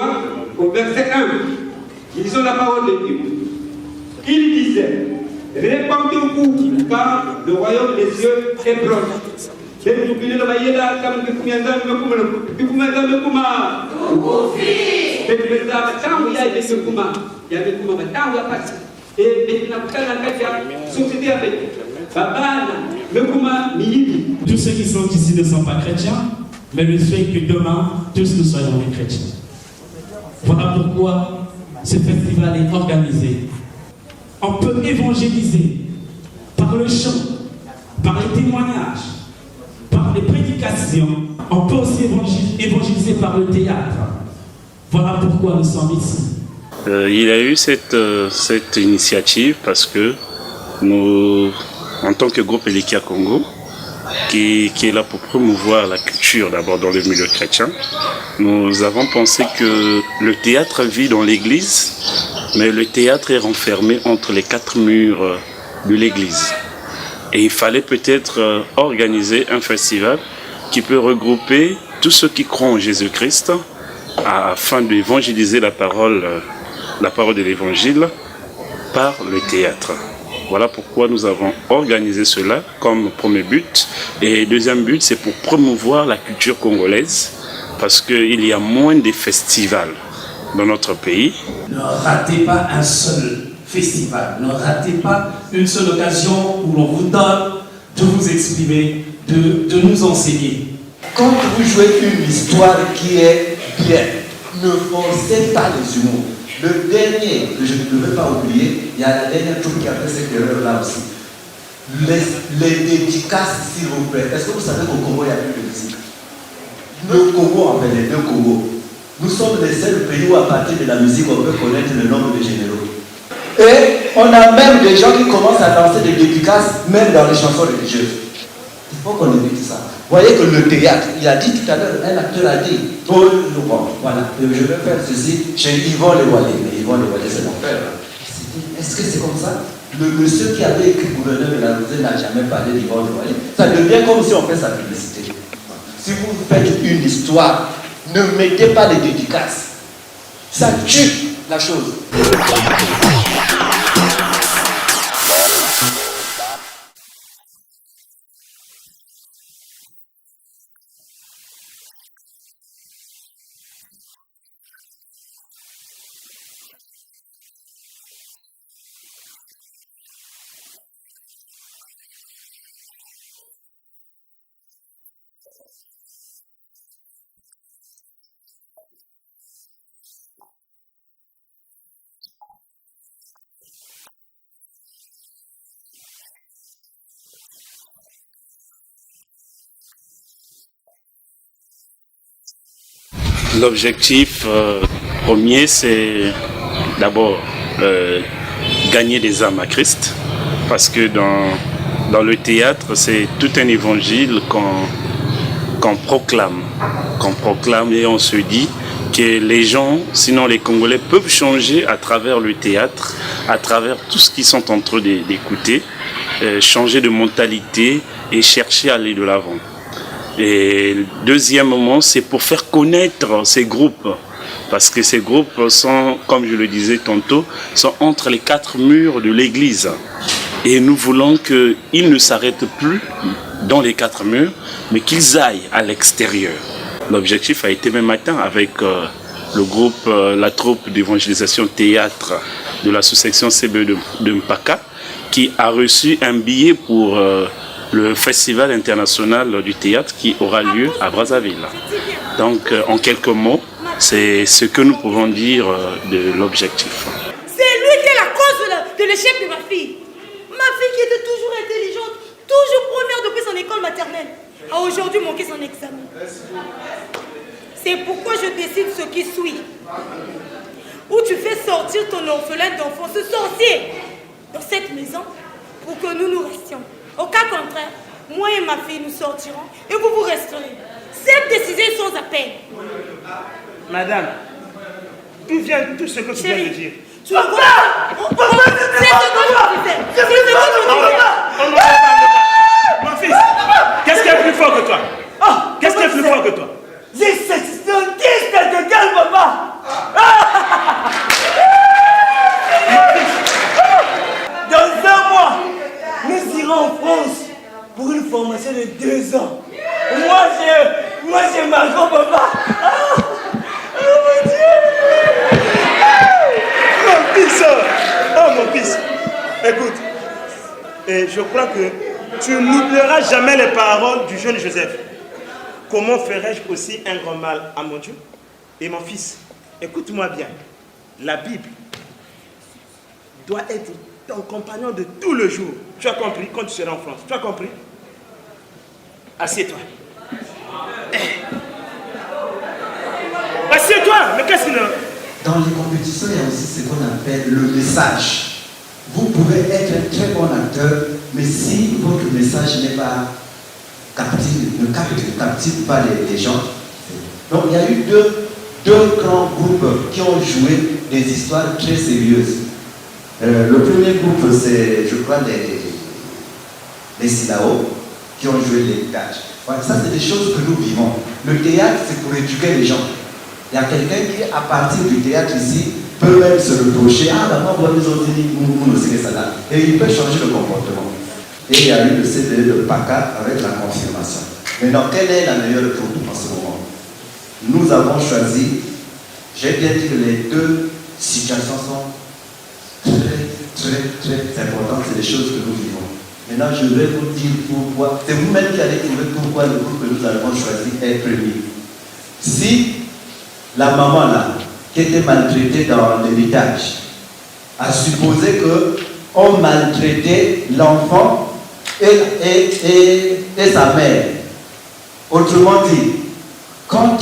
3, au verset 1. Lisons la parole de Dieu. Il disait, répandez-vous, car le royaume des cieux est proche. Tous ceux qui sont ici ne sont pas chrétiens, mais le souhait que demain, tous nous soyons des chrétiens. Voilà pourquoi ce festival est organisé. On peut évangéliser par le chant, par les témoignages, par les prédications. On peut aussi évangéliser par le théâtre. Voilà pourquoi nous sommes ici. Il y a eu cette initiative parce que nous, en tant que groupe Elikia Congo, qui est là pour promouvoir la culture d'abord dans le milieu chrétien, nous avons pensé que le théâtre vit dans l'église, mais le théâtre est renfermé entre les 4 murs de l'église. Et il fallait peut-être organiser un festival qui peut regrouper tous ceux qui croient en Jésus-Christ afin d'évangéliser la parole de l'évangile par le théâtre. Voilà pourquoi nous avons organisé cela comme premier but. Et deuxième but, c'est pour promouvoir la culture congolaise, parce qu'il y a moins de festivals dans notre pays. Ne ratez pas un seul festival, ne ratez pas une seule occasion où l'on vous donne de vous exprimer, de nous enseigner. Quand vous jouez une histoire qui est bien, ne forcez pas les humours. Le dernier, que je ne devais pas oublier, il y a la dernière troupe qui a fait cette erreur-là aussi. Les dédicaces, s'il vous plaît. Est-ce que vous savez qu'au Congo, il n'y a plus de musique? Le Congo, en fait, les deux Congos. Nous sommes les seuls pays où, à partir de la musique, on peut connaître le nombre de généraux. Et on a même des gens qui commencent à lancer des dédicaces, même dans les chansons religieuses. Il faut qu'on évite ça. Vous voyez que le théâtre, il a dit tout à l'heure, un acteur a dit, bon, voilà, je vais faire ceci chez Yvon Lewalé. Mais Yvon Lewalé, c'est l'enfer. Est-ce que c'est comme ça? Le monsieur qui avait écrit Gouverneur de la Rosée n'a jamais parlé d'Yvon Lewalé. Ça devient comme si on fait sa publicité. Si vous faites une histoire, ne mettez pas les dédicaces. Ça tue la chose. L'objectif premier, c'est d'abord gagner des âmes à Christ, parce que dans le théâtre, c'est tout un évangile qu'on proclame et on se dit que les gens, sinon les Congolais, peuvent changer à travers le théâtre, à travers tout ce qu'ils sont en train d'écouter, changer de mentalité et chercher à aller de l'avant. Et deuxièmement, c'est pour faire connaître ces groupes, parce que ces groupes sont, comme je le disais tantôt, sont entre les 4 murs de l'église. Et nous voulons qu'ils ne s'arrêtent plus dans les 4 murs, mais qu'ils aillent à l'extérieur. L'objectif a été même atteint avec le groupe, la troupe d'évangélisation théâtre de l'association CBE de Mpaka, qui a reçu un billet pour le Festival international du théâtre qui aura lieu à Brazzaville. Donc, en quelques mots, c'est ce que nous pouvons dire de l'objectif. C'est lui qui est la cause de l'échec de ma fille. Ma fille qui était toujours intelligente, toujours première depuis son école maternelle, a aujourd'hui manqué son examen. C'est pourquoi je décide ce qui suit. Où tu fais sortir ton orphelin d'enfant, ce sorcier, dans cette maison, pour que nous restions. Au cas contraire, moi et ma fille, nous sortirons et vous resterez. Cette décision est sans appel. Madame, d'où vient tout ce que tu viens de dire? Tu vois, c'est ce que je disais. C'est ce que je disais. Mon fils, qu'est-ce qui est plus fort que toi? Qu'est-ce qui est plus fort que toi? C'est un disque de quel papa? Et je crois que tu n'oublieras jamais les paroles du jeune Joseph. Comment ferais-je aussi un grand mal à mon Dieu? Et mon fils, écoute-moi bien. La Bible doit être ton compagnon de tout le jour. Tu as compris quand tu seras en France? Tu as compris? Assieds-toi. Assieds-toi. Mais qu'est-ce qu'il y a? Dans les compétitions, il y a aussi ce qu'on appelle le message. Vous pouvez être un très bon acteur, mais si votre message n'est pas ne captive pas les gens. Donc il y a eu deux grands groupes qui ont joué des histoires très sérieuses. Le premier groupe, c'est, je crois, les Silao, qui ont joué l'héritage. Voilà, ça, c'est des choses que nous vivons. Le théâtre, c'est pour éduquer les gens. Il y a quelqu'un qui, à partir du théâtre ici, peut même se reprocher, ah, d'abord, vous nous ont dit, nous, c'est ça là. Et il peut changer le comportement. Et il y a eu le CDE de PACA avec la confirmation. Maintenant, quelle est la meilleure troupe en ce moment? Nous avons choisi, j'ai bien dit que les deux situations sont très importantes, c'est des choses que nous vivons. Maintenant, je vais vous dire pourquoi. C'est vous-même qui allez trouver pourquoi le groupe que nous avons choisi est premier. Si la maman là, qui était maltraitée dans l'héritage, a supposé qu'on maltraitait l'enfant et sa mère. Autrement dit, quand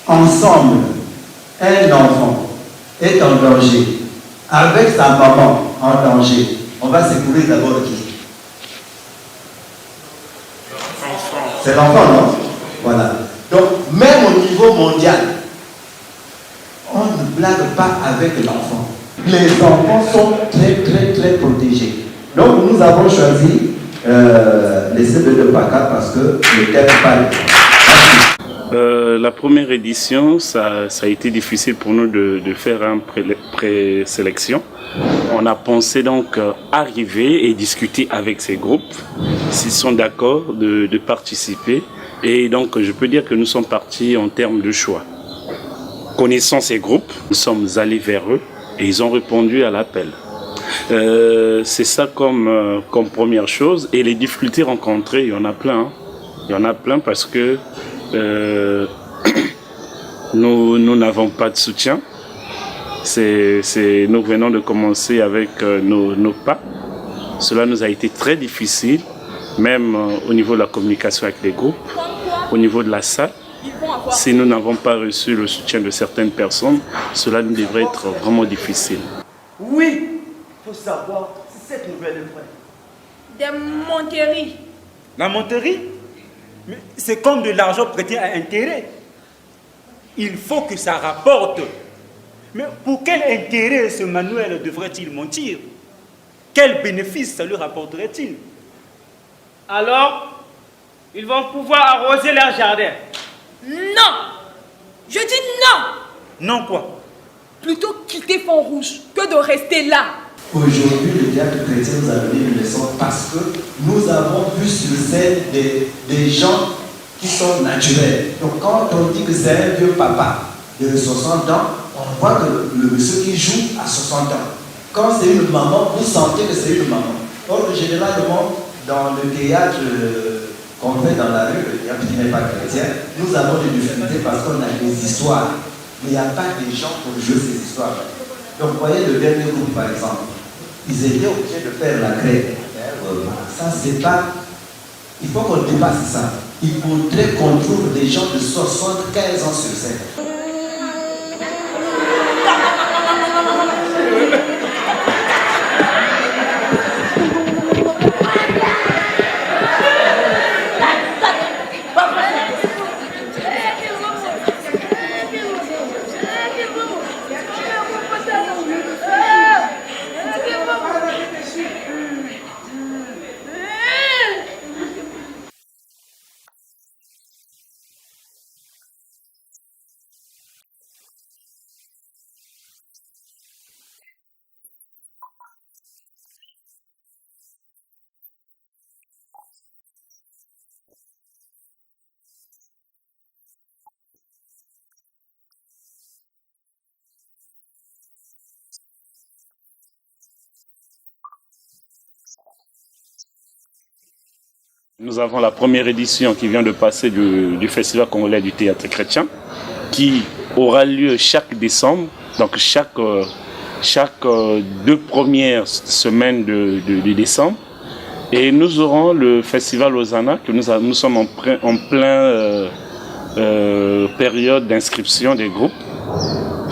ensemble un enfant est en danger, avec sa maman en danger, on va secourir d'abord qui? C'est l'enfant, non? Voilà. Donc, même au niveau mondial, on ne blague pas avec l'enfant. Les enfants sont très protégés. Donc, nous avons choisi les CB de PACA parce que le thème parle. La première édition, ça a été difficile pour nous de faire une présélection. On a pensé donc arriver et discuter avec ces groupes, s'ils sont d'accord de participer. Et donc, je peux dire que nous sommes partis en termes de choix. Connaissant ces groupes, nous sommes allés vers eux et ils ont répondu à l'appel. C'est ça comme première chose. Et les difficultés rencontrées, il y en a plein. Hein. Il y en a plein parce que nous n'avons pas de soutien. Nous venons de commencer avec nos pas. Cela nous a été très difficile, même au niveau de la communication avec les groupes, au niveau de la salle. Si nous n'avons pas reçu le soutien de certaines personnes, cela nous devrait être vraiment difficile. Oui, il faut savoir si cette nouvelle est vraie. Des monteries. La monterie? Mais c'est comme de l'argent prêté à intérêt. Il faut que ça rapporte. Mais pour quel intérêt ce manuel devrait-il mentir? Quel bénéfice ça lui rapporterait-il? Alors, ils vont pouvoir arroser leur jardin. Non! Je dis non! Non quoi? Plutôt quitter Font-Rouge que de rester là. Aujourd'hui, le théâtre chrétien nous a donné une leçon parce que nous avons vu sur scène des gens qui sont naturels. Donc quand on dit que c'est un vieux papa de 60 ans, on voit que le monsieur qui joue a 60 ans. Quand c'est une maman, vous sentez que c'est une maman. Or, généralement, dans le théâtre qu'on fait dans la rue, le théâtre qui n'est pas chrétien, nous avons des difficultés parce qu'on a des histoires. Mais il n'y a pas des gens pour jouer ces histoires. Donc, vous voyez le dernier groupe, par exemple. Ils étaient obligés de faire la grève. Ça, c'est pas... Il faut qu'on dépasse ça. Il faudrait qu'on trouve des gens de 75 ans sur scène. Nous avons la première édition qui vient de passer du Festival congolais du théâtre chrétien, qui aura lieu chaque décembre, donc chaque 2 premières semaines de décembre. Et nous aurons le Festival Hosanna, que nous sommes en plein période d'inscription des groupes,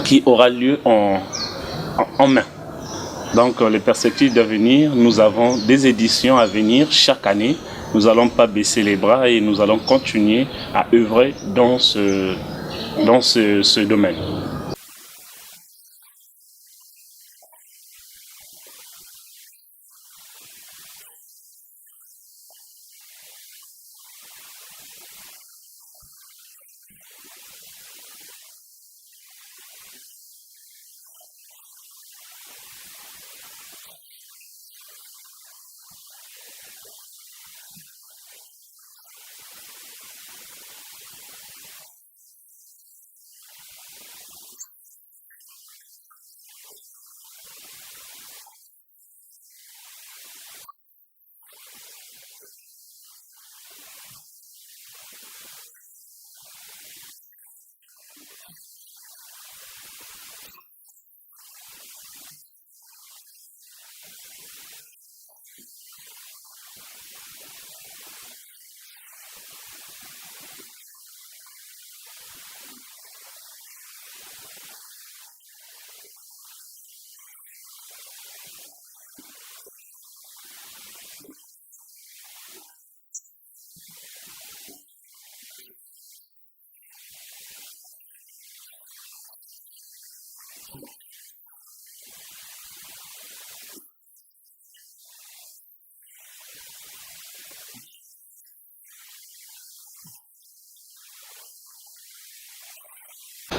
qui aura lieu en mai. Donc les perspectives d'avenir, nous avons des éditions à venir chaque année. Nous n'allons pas baisser les bras et nous allons continuer à œuvrer dans ce domaine.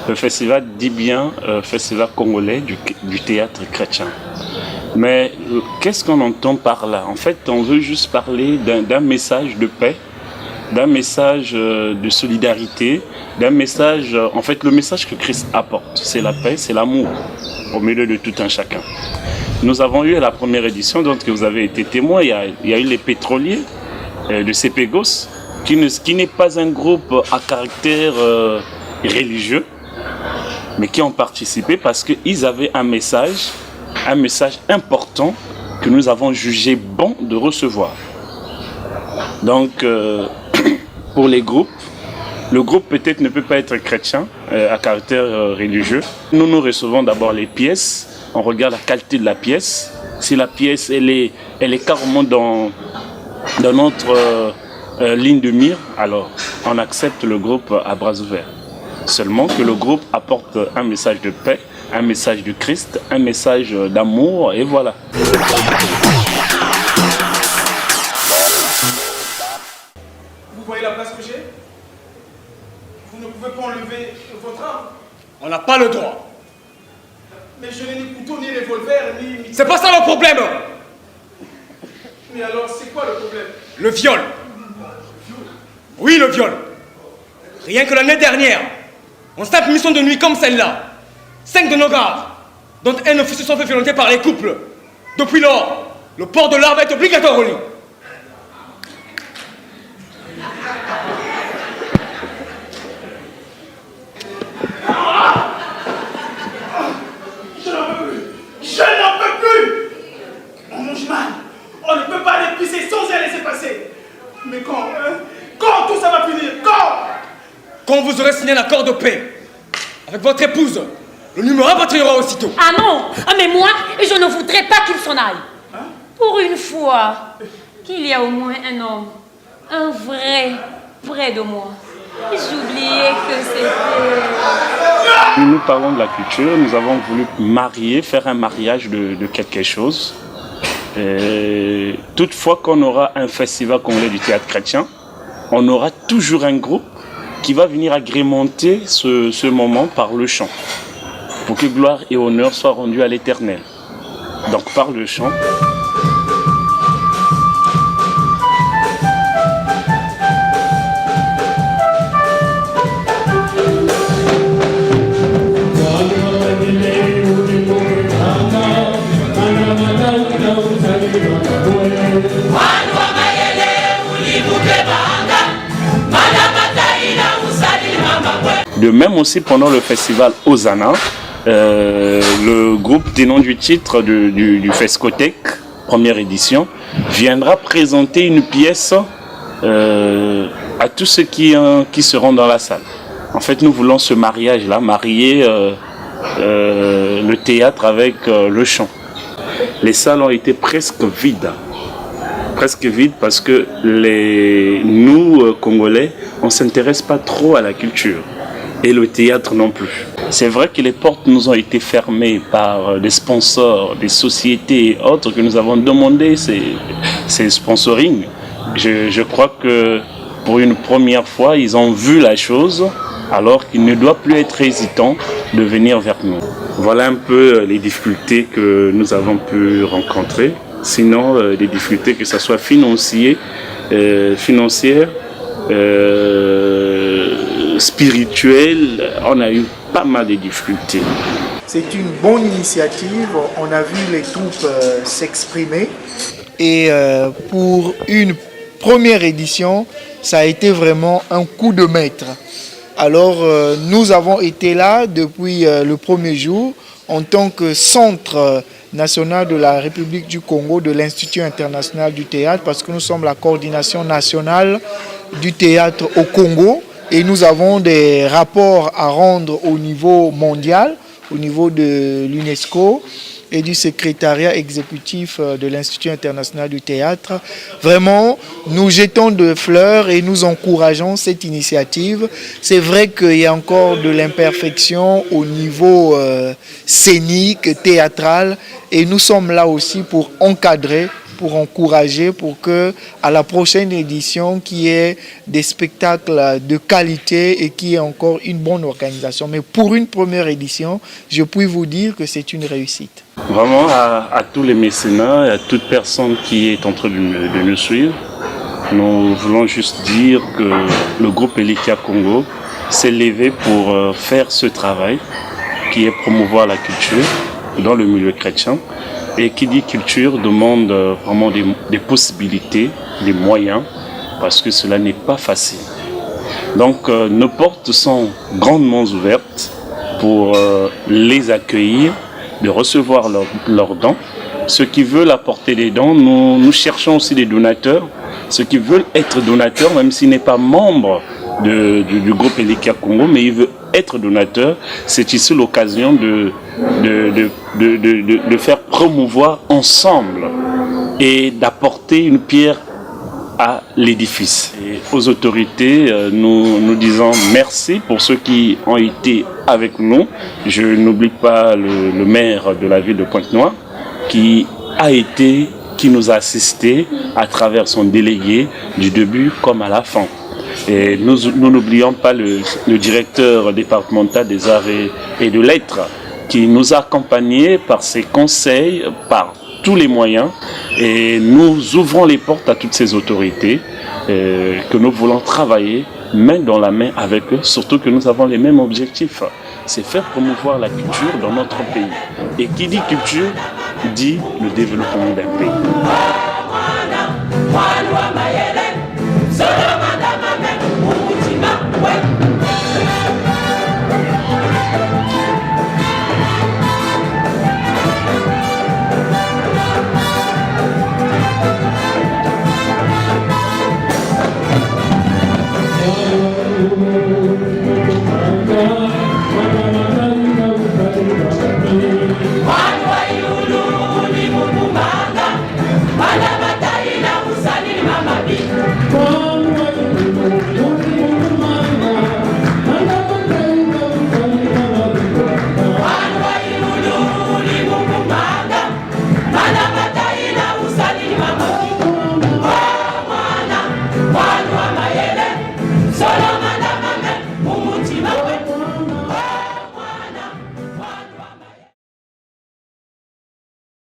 Le festival dit bien Festival congolais du théâtre chrétien. Mais qu'est-ce qu'on entend par là? En fait, on veut juste parler d'un message de paix, d'un message de solidarité, d'un message... En fait, le message que Christ apporte, c'est la paix, c'est l'amour au milieu de tout un chacun. Nous avons eu à la première édition, dont vous avez été témoin, il y a eu les pétroliers de Cepegos, qui n'est pas un groupe à caractère religieux, mais qui ont participé parce qu'ils avaient un message important que nous avons jugé bon de recevoir. Donc, pour les groupes, le groupe peut-être ne peut pas être chrétien à caractère religieux. Nous recevons d'abord les pièces, on regarde la qualité de la pièce. Si la pièce elle est carrément dans notre ligne de mire, alors on accepte le groupe à bras ouverts. Seulement que le groupe apporte un message de paix, un message de Christ, un message d'amour, et voilà. Vous voyez la place que j'ai? Vous ne pouvez pas enlever votre arme. On n'a pas le droit. Mais je n'ai ni couteau, ni revolver, ni... C'est pas ça le problème. Mais alors, c'est quoi le problème? Le viol. Oui, le viol. Rien que l'année dernière, en simple mission de nuit comme celle-là, 5 de nos gardes, dont un officier, se sont fait violenter par les couples. Depuis lors, le port de l'arme est obligatoire au lit. Je n'en peux plus. Je n'en peux plus. On mange mal. On ne peut pas les pisser sans rien laisser passer. Mais quand tout ça va finir? Quand vous aurez signé un accord de paix avec votre épouse, le numéro rapatriera aussitôt. Ah non, mais moi, je ne voudrais pas qu'il s'en aille. Pour une fois, qu'il y a au moins un homme, un vrai, près de moi. J'oubliais que c'était... Nous parlons de la culture, nous avons voulu faire un mariage de quelque chose. Et toutefois qu'on aura un festival congolais du théâtre chrétien, on aura toujours un groupe qui va venir agrémenter ce moment par le chant, pour que gloire et honneur soient rendus à l'Éternel. Donc par le chant. Wanu wa mayele ulimu même aussi pendant le festival Hosanna, le groupe tenant du titre du Fescotec, première édition, viendra présenter une pièce à tous ceux qui seront dans la salle. En fait, nous voulons ce mariage-là, marier le théâtre avec le chant. Les salles ont été presque vides. Presque vides parce que nous, Congolais, on ne s'intéresse pas trop à la culture. Et le théâtre non plus. C'est vrai que les portes nous ont été fermées par des sponsors, des sociétés et autres que nous avons demandé ces sponsorings. Je crois que pour une première fois, ils ont vu la chose, alors qu'il ne doit plus être hésitant de venir vers nous. Voilà un peu les difficultés que nous avons pu rencontrer. Sinon, des difficultés que ce soit financières, spirituelles, on a eu pas mal de difficultés. C'est une bonne initiative, on a vu les troupes s'exprimer et pour une première édition, ça a été vraiment un coup de maître. Alors nous avons été là depuis le premier jour en tant que centre national de la République du Congo, de l'Institut international du théâtre, parce que nous sommes la coordination nationale du théâtre au Congo et nous avons des rapports à rendre au niveau mondial, au niveau de l'UNESCO et du secrétariat exécutif de l'Institut international du théâtre. Vraiment, nous jetons de fleurs et nous encourageons cette initiative. C'est vrai qu'il y a encore de l'imperfection au niveau scénique, théâtral, et nous sommes là aussi pour encadrer, pour encourager, pour que à la prochaine édition, qu'il y ait des spectacles de qualité et qu'il y ait encore une bonne organisation. Mais pour une première édition, je puis vous dire que c'est une réussite. Vraiment à tous les mécénats et à toute personne qui est en train de nous suivre, nous voulons juste dire que le groupe Elikia Congo s'est levé pour faire ce travail qui est promouvoir la culture dans le milieu chrétien. Et qui dit culture demande vraiment des possibilités, des moyens, parce que cela n'est pas facile. Donc nos portes sont grandement ouvertes pour les accueillir, de recevoir leurs dons. Ceux qui veulent apporter des dons, nous cherchons aussi des donateurs. Ceux qui veulent être donateurs, même s'il n'est pas membre du groupe Elikia Congo, mais il veut être donateur, c'est ici l'occasion de faire promouvoir ensemble et d'apporter une pierre à l'édifice. Et aux autorités, nous disons merci pour ceux qui ont été avec nous. Je n'oublie pas le maire de la ville de Pointe-Noire qui nous a assistés à travers son délégué du début comme à la fin. Et nous n'oublions pas le directeur départemental des arts et de lettres qui nous a accompagnés par ses conseils, par tous les moyens. Et nous ouvrons les portes à toutes ces autorités que nous voulons travailler main dans la main avec eux, surtout que nous avons les mêmes objectifs. C'est faire promouvoir la culture dans notre pays. Et qui dit culture, dit le développement d'un pays.